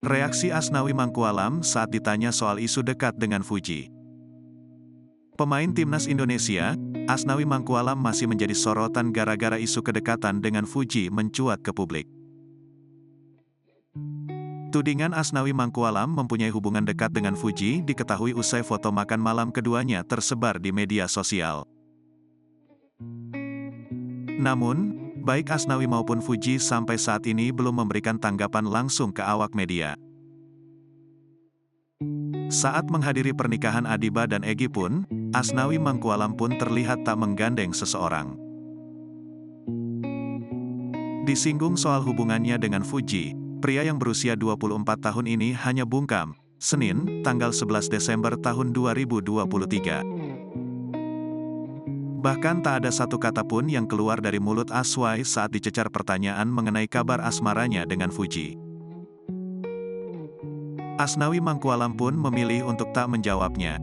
Reaksi Asnawi Mangkualam saat ditanya soal isu dekat dengan Fuji. Pemain timnas Indonesia, Asnawi Mangkualam masih menjadi sorotan gara-gara isu kedekatan dengan Fuji mencuat ke publik. Tudingan Asnawi Mangkualam mempunyai hubungan dekat dengan Fuji diketahui usai foto makan malam keduanya tersebar di media sosial. Namun, baik Asnawi maupun Fuji sampai saat ini belum memberikan tanggapan langsung ke awak media. Saat menghadiri pernikahan Adiba dan Egy pun, Asnawi Mangkualam pun terlihat tak menggandeng seseorang. Disinggung soal hubungannya dengan Fuji, pria yang berusia 24 tahun ini hanya bungkam, Senin, tanggal 11 Desember tahun 2023. Bahkan tak ada satu kata pun yang keluar dari mulut Aswai saat dicecar pertanyaan mengenai kabar asmaranya dengan Fuji. Asnawi Mangkualam pun memilih untuk tak menjawabnya,